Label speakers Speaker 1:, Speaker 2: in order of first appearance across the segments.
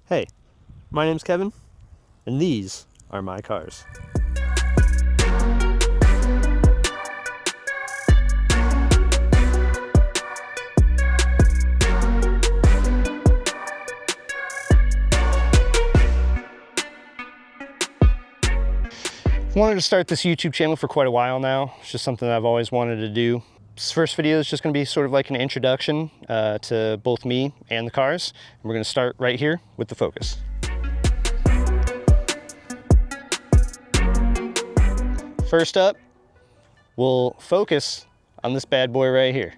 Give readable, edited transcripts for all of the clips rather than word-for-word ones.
Speaker 1: Hey, my name's Kevin, and these are my cars. Wanted to start this YouTube channel for quite a while now. It's just something that I've always wanted to do. This first video is just going to be sort of like an introduction to both me and the cars. And we're going to start right here with the Focus. First up, we'll focus on this bad boy right here.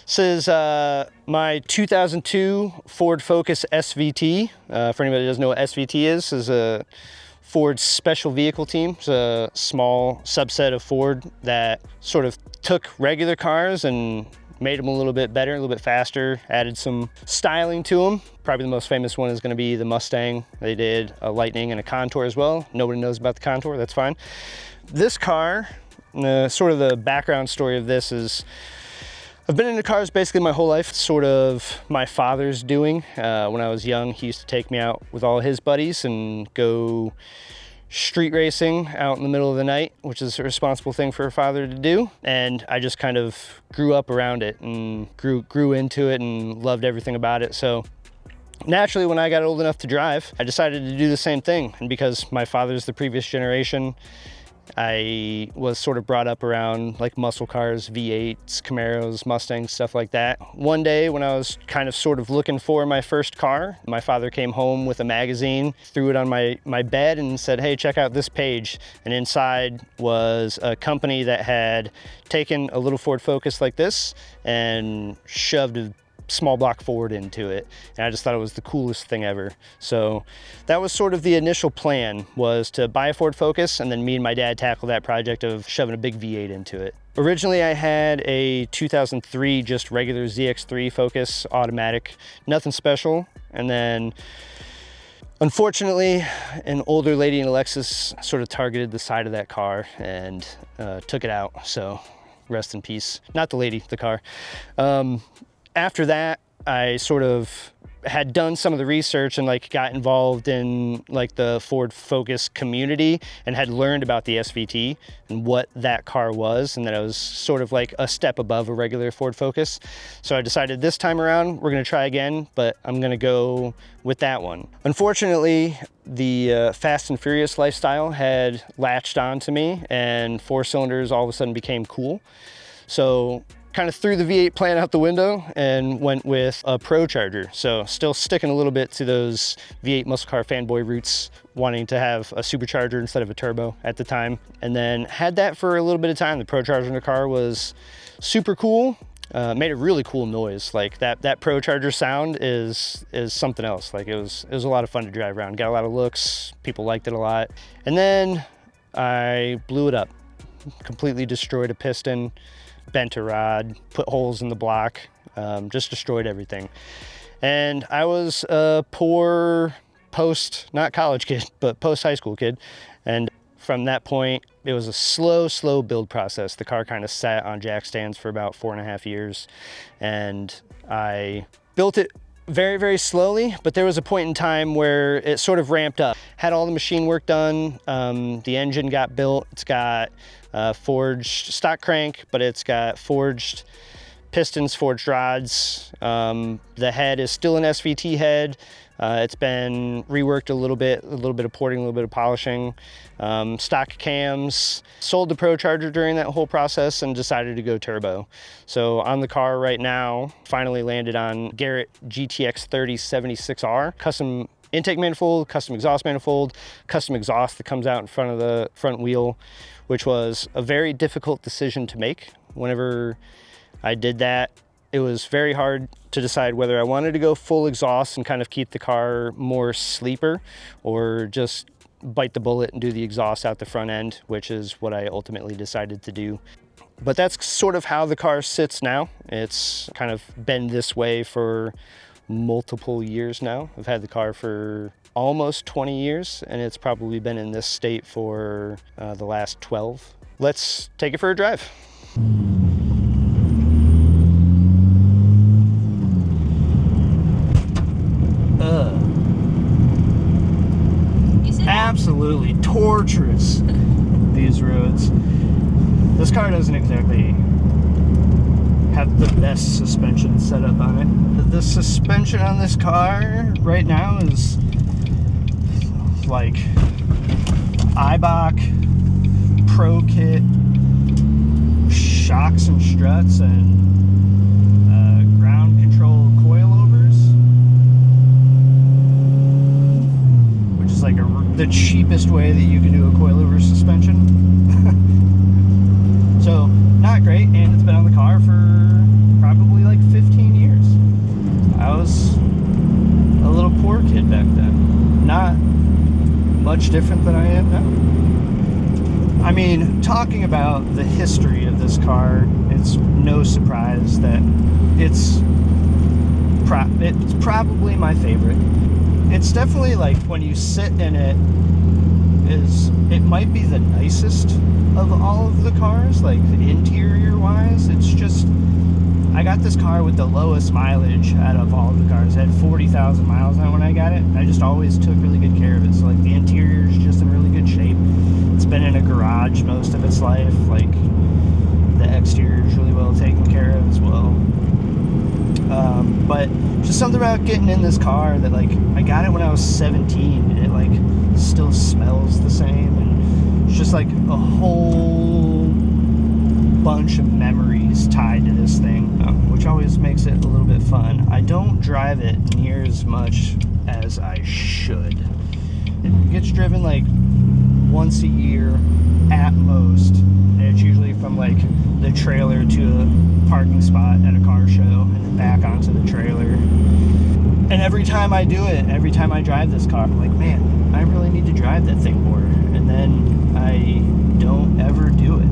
Speaker 1: This is my 2002 Ford Focus SVT. For anybody that doesn't know what SVT is a Ford's special vehicle team. It's a small subset of Ford that sort of took regular cars and made them a little bit better, a little bit faster, added some styling to them. Probably the most famous one is going to be the Mustang. They did a Lightning and a Contour as well. Nobody knows about the Contour, that's fine. This car, sort of the background story of this is, I've been into cars basically my whole life. It's sort of my father's doing. When I was young, he used to take me out with all his buddies and go street racing out in the middle of the night, which is a responsible thing for a father to do. And I just kind of grew up around it and grew into it and loved everything about it. So naturally, when I got old enough to drive, I decided to do the same thing. And because my father's the previous generation, I was sort of brought up around like muscle cars, V8s, Camaros, Mustangs, stuff like that. One day when I was kind of sort of looking for my first car, my father came home with a magazine, threw it on my bed and said, hey, check out this page. And inside was a company that had taken a little Ford Focus like this and shoved a small block Ford into it, and I just thought it was the coolest thing ever. So that was sort of the initial plan, was to buy a Ford Focus and then me and my dad tackle that project of shoving a big V8 into it. Originally I had a 2003 just regular ZX3 Focus automatic, nothing special, and then unfortunately an older lady in a Lexus sort of targeted the side of that car and took it out, so rest in peace. Not the lady, the car. After that, I sort of had done some of the research and like got involved in like the Ford Focus community and had learned about the SVT and what that car was, and that it was sort of like a step above a regular Ford Focus. So I decided this time around we're going to try again, but I'm going to go with that one. Unfortunately, the Fast and Furious lifestyle had latched on to me, and 4 cylinders all of a sudden became cool. So kind of threw the V8 plan out the window and went with a Pro Charger. So still sticking a little bit to those V8 muscle car fanboy roots, wanting to have a supercharger instead of a turbo at the time. And then had that for a little bit of time. The Pro Charger in the car was super cool. Made a really cool noise. Like that Pro Charger sound is something else. Like it was a lot of fun to drive around. Got a lot of looks. People liked it a lot. And then I blew it up. Completely destroyed a piston, bent a rod, put holes in the block, just destroyed everything. And I was a poor not college kid, but post high school kid. And from that point, it was a slow build process. The car kind of sat on jack stands for about 4.5 years. And I built it very, very slowly, but there was a point in time where it sort of ramped up. Had all the machine work done. The engine got built. It's got forged stock crank, but it's got forged pistons, forged rods. The head is still an SVT head. It's been reworked a little bit of porting, a little bit of polishing. Stock cams. Sold the Pro Charger during that whole process and decided to go turbo. So on the car right now, finally landed on Garrett GTX 3076R. Custom intake manifold, custom exhaust manifold, custom exhaust that comes out in front of the front wheel, which was a very difficult decision to make. Whenever I did that, it was very hard to decide whether I wanted to go full exhaust and kind of keep the car more sleeper, or just bite the bullet and do the exhaust out the front end, which is what I ultimately decided to do. But that's sort of how the car sits now. It's kind of been this way for multiple years now. I've had the car for almost 20 years, and it's probably been in this state for the last 12. Let's take it for a drive. suspension setup on it. The suspension on this car right now is like Eibach Pro Kit shocks and struts and ground control coilovers, which is like the cheapest way that you can do a coilover suspension. So not great, and it's been on the car for probably like 15 years. I was a little poor kid back then. Not much different than I am now. I mean, talking about the history of this car, it's no surprise that it's probably my favorite. It's definitely like, when you sit in it, it might be the nicest of all of the cars, like interior wise. It's just, I got this car with the lowest mileage out of all of the cars. It had 40,000 miles on it when I got it. I just always took really good care of it. So like the interior is just in really good shape. It's been in a garage most of its life. Like the exterior is really well taken care of as well. But just something about getting in this car that, like, I got it when I was 17 and it like still smells the same, and it's just like a whole bunch of memories tied to this thing, which always makes it a little bit fun. I don't drive it near as much as I should. It gets driven like once a year at most, and it's usually from like the trailer to a parking spot at a car show and then back onto the trailer. And every time I do it, every time I drive this car, I'm like, man, I really need to drive that thing more. And then I don't ever do it.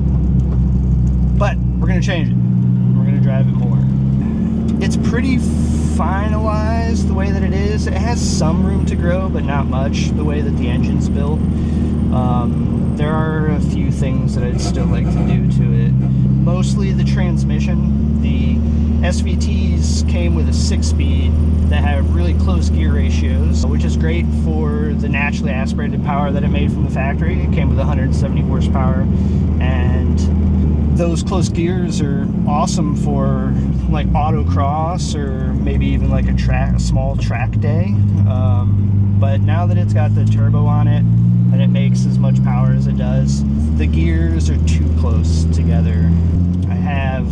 Speaker 1: But we're gonna change it. We're gonna drive it more. It's pretty finalized the way that it is. It has some room to grow, but not much, the way that the engine's built. There are a few things that I'd still like to do to it. Mostly the transmission. The SVTs came with a 6-speed that have really close gear ratios, which is great for the naturally aspirated power that it made from the factory. It came with 170 horsepower, and those close gears are awesome for like autocross or maybe even like a small track day. But now that it's got the turbo on it and it makes as much power as it does, the gears are too close together. I have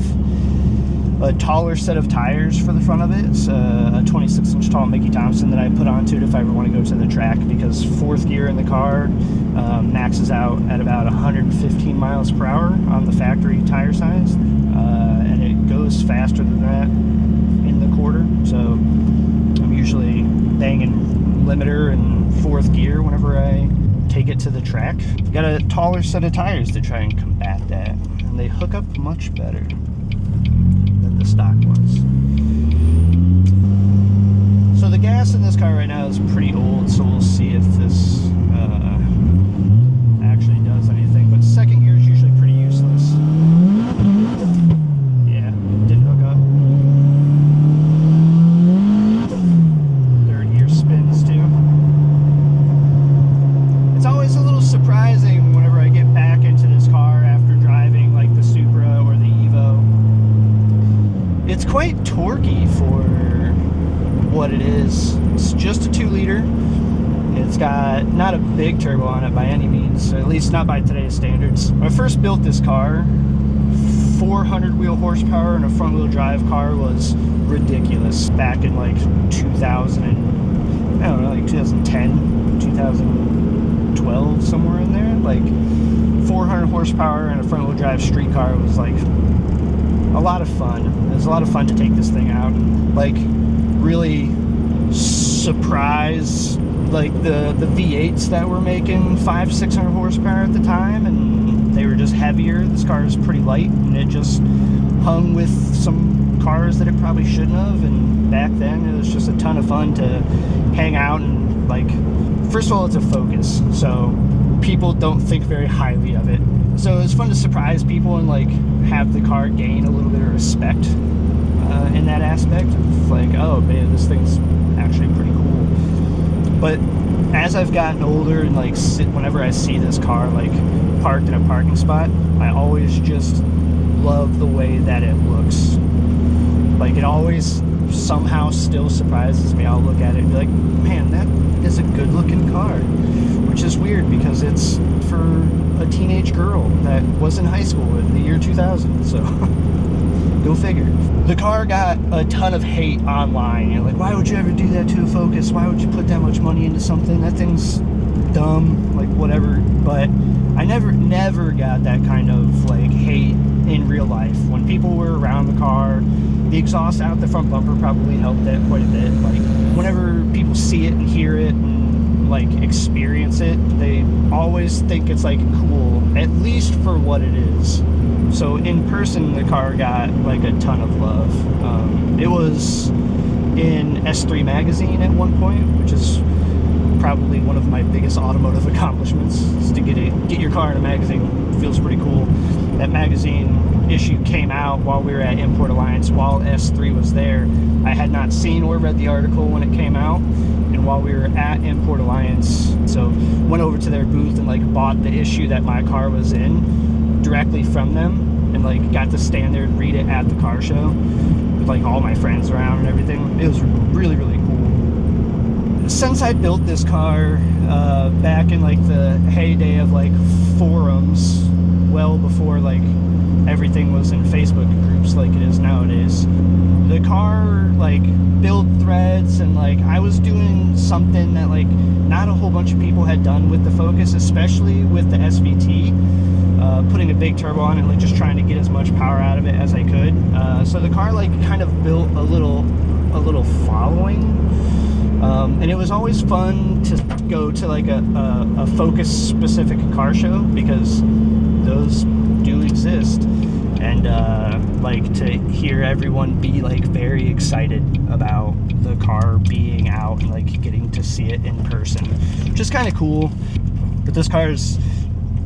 Speaker 1: a taller set of tires for the front of it. It's a 26-inch tall Mickey Thompson that I put onto it if I ever want to go to the track, because fourth gear in the car maxes out at about 115 miles per hour on the factory tire size, and it goes faster than that in the quarter. So I'm usually banging limiter and fourth gear whenever I take it to the track. Got a taller set of tires to try and combat that, and they hook up much better than the stock ones. So the gas in this car right now is pretty old, so we'll see if this actually does anything. But second gear is usually pretty useless. Yeah, didn't hook up. Third gear spins too. It's always a little surprising whenever I get back into this car after driving like the Supra or the Evo. It's quite torquey for what it is. It's just a 2-liter. It's got not a big turbo on it by any means, at least not by today's standards. When I first built this car, 400 wheel horsepower in a front wheel drive car was ridiculous back in like 2000 and, I don't know, like 2010, 2012, somewhere in there. Like 400 horsepower in a front wheel drive street car was like a lot of fun. It was a lot of fun to take this thing out and like really surprise like the V8s that were making 500-600 horsepower at the time, and they were just heavier. This car is pretty light, and it just hung with some cars that it probably shouldn't have. And back then it was just a ton of fun to hang out and, like, first of all, it's a Focus, so people don't think very highly of it. So it's fun to surprise people and like have the car gain a little bit of respect in that aspect of like, oh man, this thing's actually pretty cool. But as I've gotten older and like whenever I see this car like parked in a parking spot, I always just love the way that it looks. Like, it always somehow still surprises me. I'll look at it and be like, man, that is a good looking car, which is weird because it's for a teenage girl that was in high school in the year 2000, so go figure. The car got a ton of hate online. You're like, why would you ever do that to a Focus? Why would you put that much money into something? That thing's dumb, like whatever. But I never got that kind of like hate in real life. When people were around the car, the exhaust out the front bumper probably helped that quite a bit. Like, whenever people see it and hear it and like experience it, they always think it's like cool, at least for what it is. So in person, the car got like a ton of love. It was in S3 magazine at one point, which is probably one of my biggest automotive accomplishments, is to get your car in a magazine. It feels pretty cool. That magazine issue came out while we were at Import Alliance, while S3 was there. I had not seen or read the article when it came out, and while we were at Import Alliance, so went over to their booth and like bought the issue that my car was in directly from them, and like got to stand there and read it at the car show with like all my friends around and everything. It was really cool. Since I built this car back in like the heyday of like forums, well before like everything was in Facebook groups like it is nowadays, the car like build threads, and like I was doing something that like not a whole bunch of people had done with the Focus, especially with the SVT, putting a big turbo on it, like just trying to get as much power out of it as I could. So the car like kind of built a little following, and it was always fun to go to like a Focus specific car show, because those do exist, and like to hear everyone be like very excited about the car being out and like getting to see it in person, which is kind of cool. But this car is,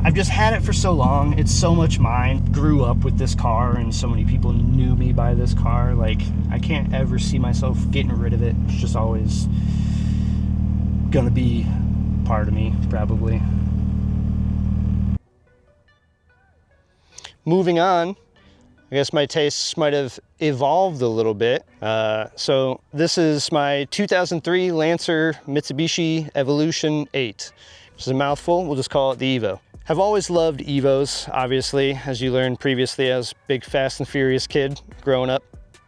Speaker 1: I've just had it for so long, it's so much mine. Grew up with this car and so many people knew me by this car. Like, I can't ever see myself getting rid of it. It's just always gonna be part of me, probably. Moving on, I guess my tastes might have evolved a little bit. So this is my 2003 Lancer Mitsubishi Evolution 8. Which is a mouthful, we'll just call it the Evo. Have always loved Evos, obviously. As you learned previously, I was a big Fast and Furious kid growing up,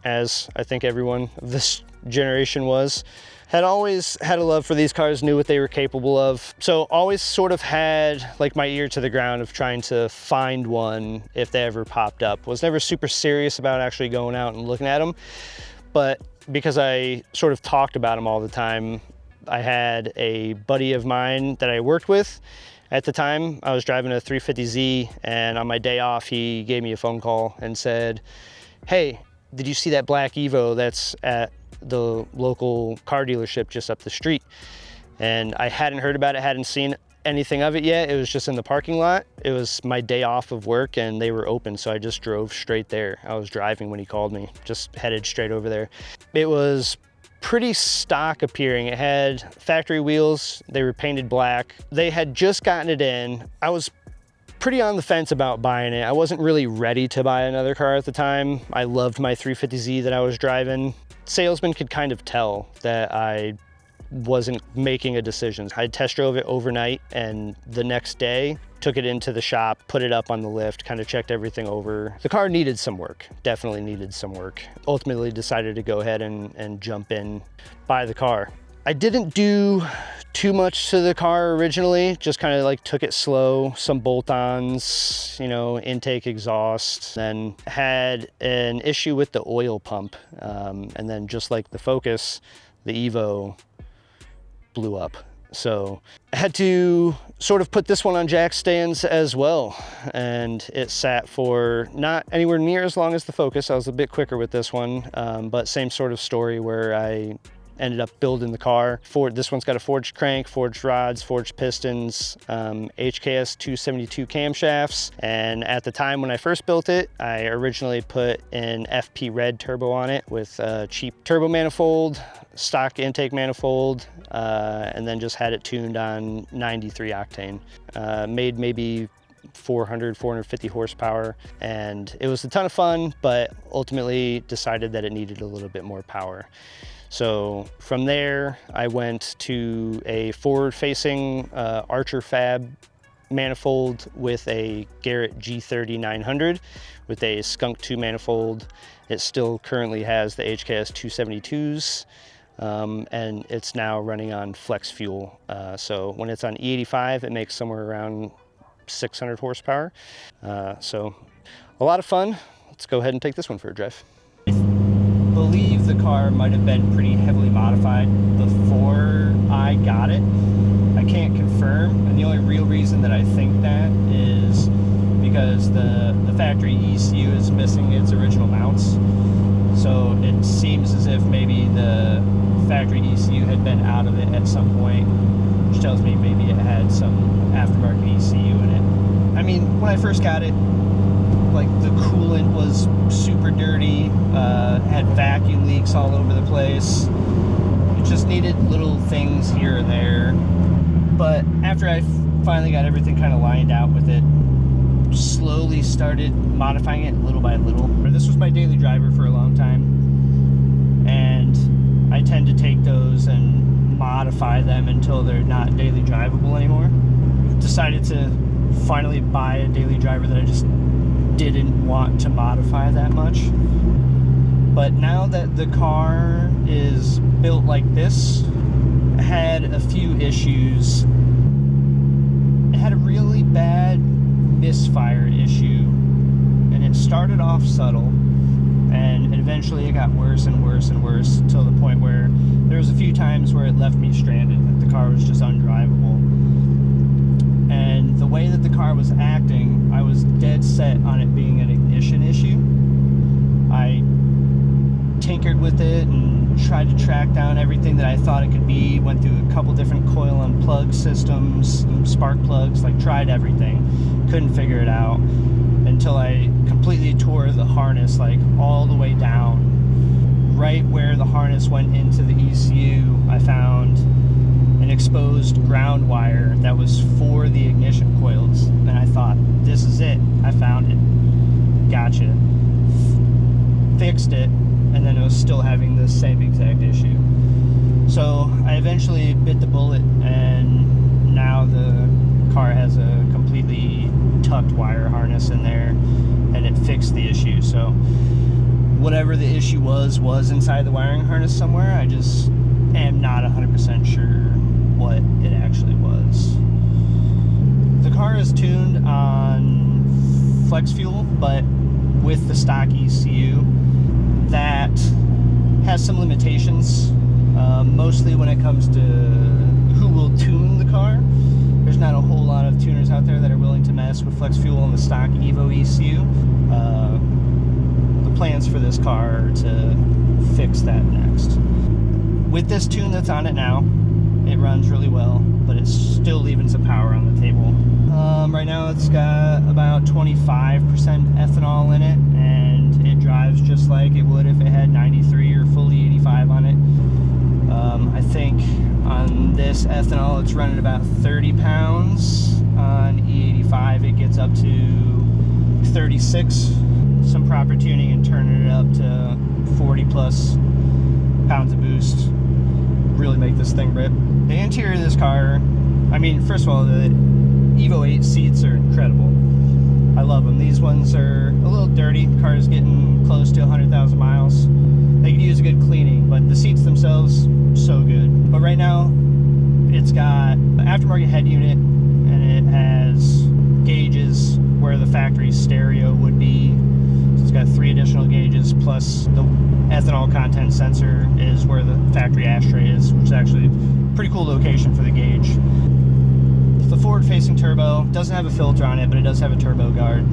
Speaker 1: as I think everyone of this generation was. Had always had a love for these cars, knew what they were capable of. So always sort of had like my ear to the ground of trying to find one if they ever popped up. Was never super serious about actually going out and looking at them. But because I sort of talked about them all the time, I had a buddy of mine that I worked with at the time. I was driving a 350Z, and on my day off, he gave me a phone call and said, hey, did you see that black Evo that's at the local car dealership just up the street? And I hadn't heard about it, hadn't seen anything of it yet. It was just in the parking lot. It was my day off of work and they were open, so I just drove straight there. I was driving when he called me, just headed straight over there. It was pretty stock appearing. It had factory wheels, they were painted black. They had just gotten it in. I was pretty on the fence about buying it. I wasn't really ready to buy another car at the time. I loved my 350Z that I was driving. Salesman could kind of tell that I wasn't making a decision. I test drove it overnight, and the next day took it into the shop, put it up on the lift, kind of checked everything over. The car needed some work, definitely needed some work. Ultimately decided to go ahead and jump in, buy the car. I didn't do too much to the car originally, just kind of like took it slow, some bolt-ons, you know, intake, exhaust, then had an issue with the oil pump. And then just like the Focus, the Evo blew up. So I had to sort of put this one on jack stands as well. And it sat for not anywhere near as long as the Focus. I was a bit quicker with this one, but same sort of story where I ended up building the car. This one's got a forged crank, forged rods, forged pistons, HKS 272 camshafts. And at the time when I first built it, I originally put an FP Red turbo on it with a cheap turbo manifold, stock intake manifold, and then just had it tuned on 93 octane. Made maybe 450 horsepower, and it was a ton of fun, but ultimately decided that it needed a little bit more power. So from there, I went to a forward-facing Archer Fab manifold with a Garrett G30 900 with a Skunk 2 manifold. It still currently has the HKS 272s, and it's now running on flex fuel. So when it's on E85, it makes somewhere around 600 horsepower. So a lot of fun. Let's go ahead and take this one for a drive. I believe the car might have been pretty heavily modified before I got it. I can't confirm, and the only real reason that I think that is because the factory ECU is missing its original mounts. So it seems as if maybe the factory ECU had been out of it at some point, which tells me maybe it had some aftermarket ECU in it. I mean, when I first got it, like the coolant was super dirty, had vacuum leaks all over the place. It just needed little things here and there. But after I finally got everything kind of lined out with it, slowly started modifying it little by little. This was my daily driver for a long time, and I tend to take those and modify them until they're not daily drivable anymore. Decided to finally buy a daily driver that I just didn't want to modify that much. But now that the car is built like this, I had a few issues. It had a really bad misfire issue, and it started off subtle, and eventually it got worse and worse and worse till the point where there was a few times where it left me stranded. Like the car was just undrivable. And the way that the car was acting, I was dead set on it being an ignition issue. I tinkered with it and tried to track down everything that I thought it could be. Went through a couple different coil unplug systems, spark plugs, like tried everything. Couldn't figure it out until I completely tore the harness like all the way down. Right where the harness went into the ECU, I found an exposed ground wire that was for the ignition coils, and I thought, this is it, I found it, gotcha. Fixed it, and then it was still having the same exact issue. So I eventually bit the bullet, and now the car has a completely tucked wire harness in there, and it fixed the issue. So whatever the issue was inside the wiring harness somewhere. I just am not 100% sure what it actually was. The car is tuned on flex fuel, but with the stock ECU, that has some limitations, mostly when it comes to who will tune the car. There's not a whole lot of tuners out there that are willing to mess with flex fuel on the stock Evo ECU. The plans for this car are to fix that next. With this tune that's on it now, it runs really well, but it's still leaving some power on the table. Right now it's got about 25% ethanol in it, and it drives just like it would if it had 93 or fully 85 on it. I think on this ethanol it's running about 30 pounds. On E85 it gets up to 36. Some proper tuning and turning it up to 40 plus pounds of boost really make this thing rip. The interior of this car, I mean, first of all, the Evo 8 seats are incredible. I love them. These ones are a little dirty. The car is getting close to 100,000 miles. They could use a good cleaning, but the seats themselves, so good. But right now, it's got an aftermarket head unit, and it has gauges where the factory stereo would be. So it's got 3 additional gauges, plus the ethanol content sensor is where the factory ashtray is, which is actually a pretty cool location for the gauge. The forward-facing turbo doesn't have a filter on it, but it does have a turbo guard.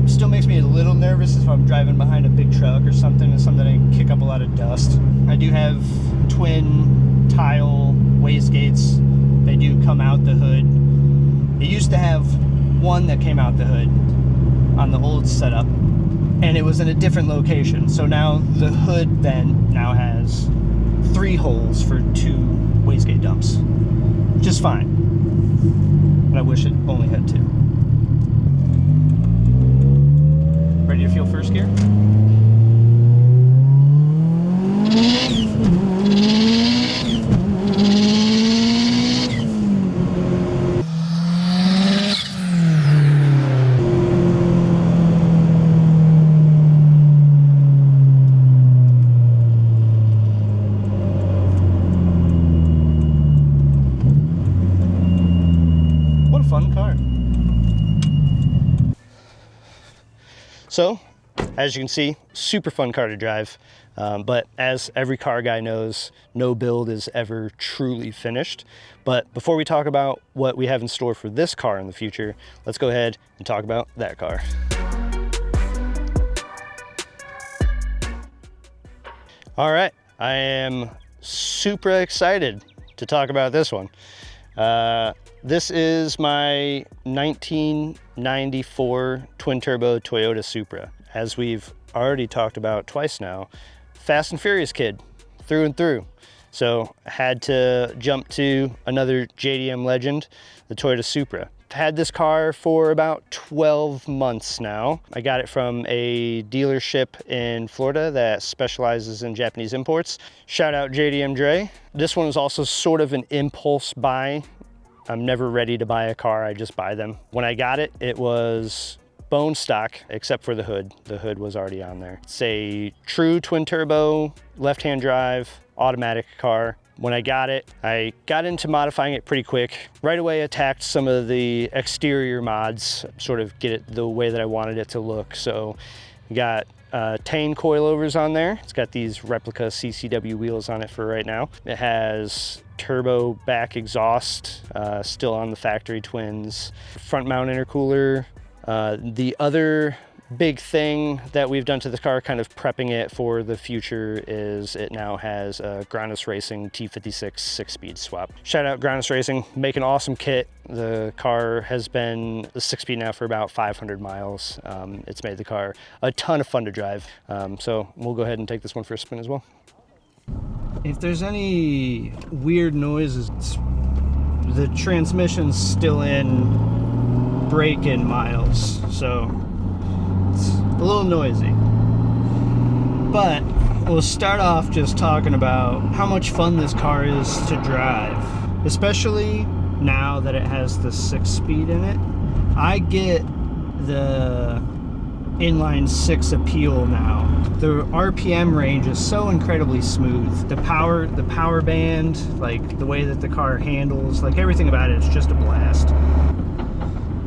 Speaker 1: Still makes me a little nervous if I'm driving behind a big truck or something, and something that can kick up a lot of dust. I do have twin tile wastegates. They do come out the hood. It used to have one that came out the hood on the old setup, and it was in a different location. So now the hood vent now has 3 holes for 2 wastegate dumps, which is fine. But I wish it only had 2. Ready to feel first gear? What a fun car. So, as you can see, super fun car to drive, but as every car guy knows, no build is ever truly finished. But before we talk about what we have in store for this car in the future, let's go ahead and talk about that car. All right, I am super excited to talk about this one. This is my 1994 twin-turbo Toyota Supra. As we've already talked about twice now, Fast and Furious kid, through and through. So I had to jump to another JDM legend, the Toyota Supra. I've had this car for about 12 months now. I got it from a dealership in Florida that specializes in Japanese imports. Shout out JDM Dre. This one was also sort of an impulse buy. I'm never ready to buy a car, I just buy them. When I got it, it was bone stock, except for the hood. The hood was already on there. It's a true twin turbo, left-hand drive, automatic car. When I got it, I got into modifying it pretty quick. Right away attacked some of the exterior mods, sort of get it the way that I wanted it to look. So we got Tane coilovers on there. It's got these replica CCW wheels on it for right now. It has turbo back exhaust, still on the factory twins, front mount intercooler. The other big thing that we've done to the car, kind of prepping it for the future, is it now has a Groundless Racing T56 6-speed swap. Shout out Groundless Racing, make an awesome kit. The car has been a 6-speed now for about 500 miles. It's made the car a ton of fun to drive. So we'll go ahead and take this one for a spin as well. If there's any weird noises, the transmission's still in break-in miles, so it's a little noisy. But we'll start off just talking about how much fun this car is to drive, especially now that it has the 6-speed in it. I get the inline 6 appeal now. The RPM range is so incredibly smooth. The power band, like the way that the car handles, like everything about it is just a blast.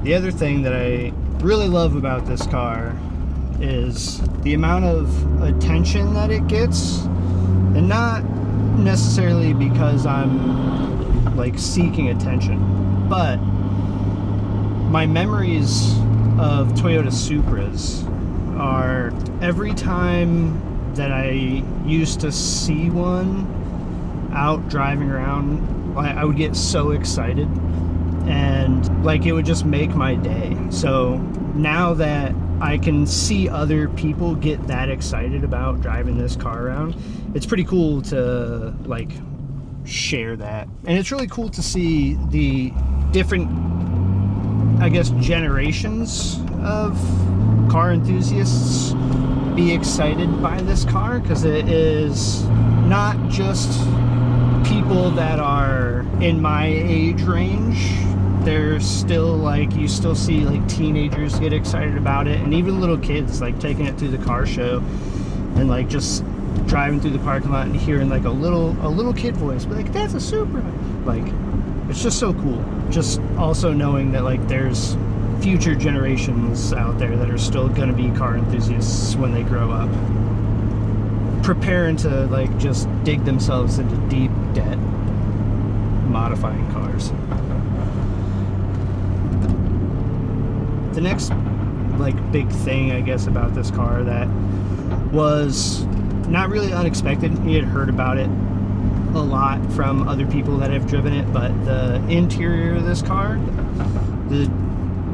Speaker 1: The other thing that I really love about this car is the amount of attention that it gets, and not necessarily because I'm like seeking attention, but my memories of Toyota Supras are every time that I used to see one out driving around, I would get so excited, and like it would just make my day. So now that I can see other people get that excited about driving this car around, it's pretty cool to like share that. And it's really cool to see the different, I guess, generations of car enthusiasts be excited by this car, because it is not just people that are in my age range. There's still like, you still see like teenagers get excited about it, and even little kids like taking it through the car show and like just driving through the parking lot and hearing like a little kid voice be like, that's a Supra. Like, it's just so cool. Just also knowing that like there's future generations out there that are still going to be car enthusiasts when they grow up, preparing to like just dig themselves into deep debt modifying cars. The next like big thing, I guess, about this car that was not really unexpected, you had heard about it a lot from other people that have driven it, but the interior of this car, the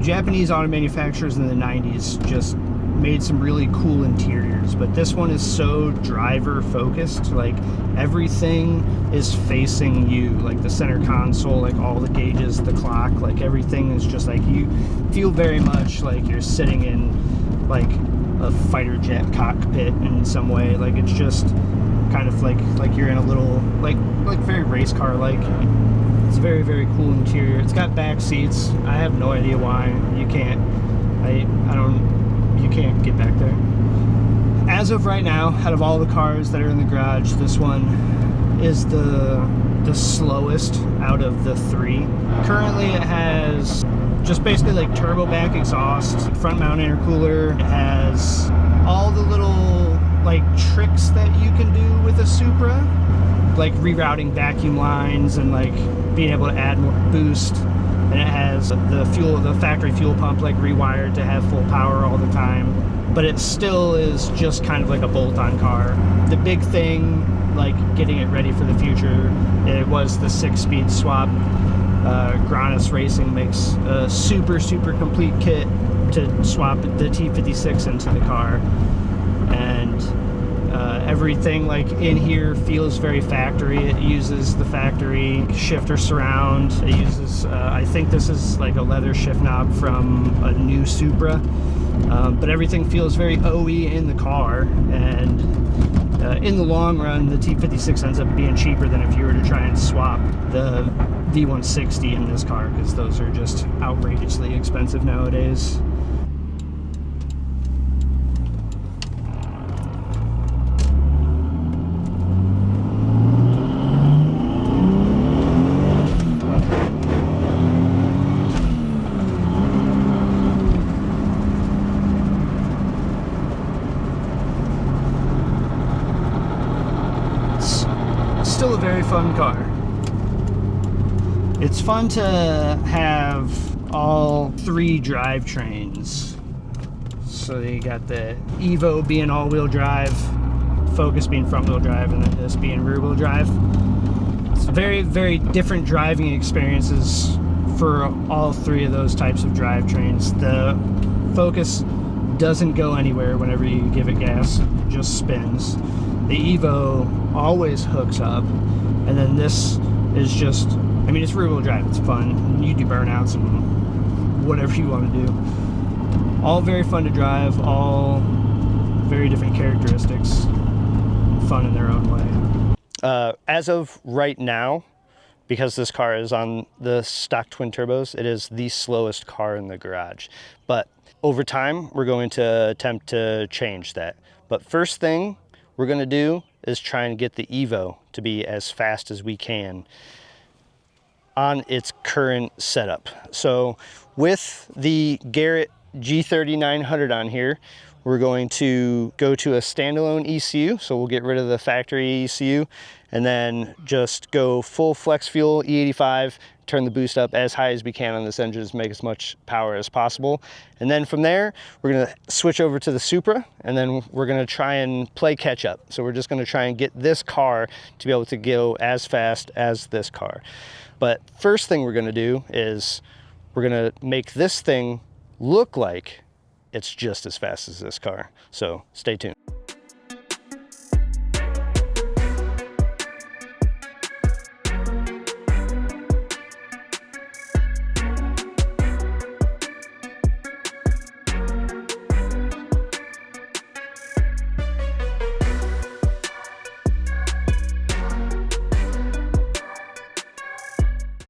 Speaker 1: Japanese auto manufacturers in the 90s just made some really cool interiors, but this one is so driver focused. Like everything is facing you, like the center console, like all the gauges, the clock, like everything is just like, you feel very much like you're sitting in like a fighter jet cockpit in some way. Like, it's just kind of like you're in a little, like very race car like. It's very, very cool interior. It's got back seats. I have no idea why you can't. You can't get back there. As of right now, out of all the cars that are in the garage, this one is the slowest out of the 3. Currently, it has just basically like turbo back exhaust, front mount intercooler. It has all the little like tricks that you can do with a Supra, like rerouting vacuum lines and like being able to add more boost. And it has the factory fuel pump like rewired to have full power all the time. But it still is just kind of like a bolt-on car. The big thing, like getting it ready for the future, it was the 6-speed swap. Granis Racing makes a super complete kit to swap the T56 into the car. And everything like in here feels very factory. It uses the factory shifter surround. It uses, I think this is like a leather shift knob from a new Supra. But everything feels very OE in the car, and in the long run, the T56 ends up being cheaper than if you were to try and swap the V160 in this car, because those are just outrageously expensive nowadays. Still a very fun car. It's fun to have all 3 drivetrains. So you got the Evo being all-wheel drive, Focus being front-wheel drive, and then this being rear-wheel drive. It's very different driving experiences for all 3 of those types of drivetrains. The Focus doesn't go anywhere whenever you give it gas, it just spins. The Evo always hooks up, and then this is just, I mean, it's rear-wheel drive, it's fun. You do burnouts and whatever you want to do. All very fun to drive, all very different characteristics, fun in their own way. As of right now, because this car is on the stock twin turbos, it is the slowest car in the garage. But over time, we're going to attempt to change that. But first thing we're going to do is try and get the Evo to be as fast as we can on its current setup. So with the Garrett G3900 on here, we're going to go to a standalone ECU. So we'll get rid of the factory ECU and then just go full flex fuel E85, turn the boost up as high as we can on this engine to make as much power as possible. And then from there, we're gonna switch over to the Supra, and then we're gonna try and play catch up. So we're just gonna try and get this car to be able to go as fast as this car. But first thing we're gonna do is we're gonna make this thing look like it's just as fast as this car. So stay tuned.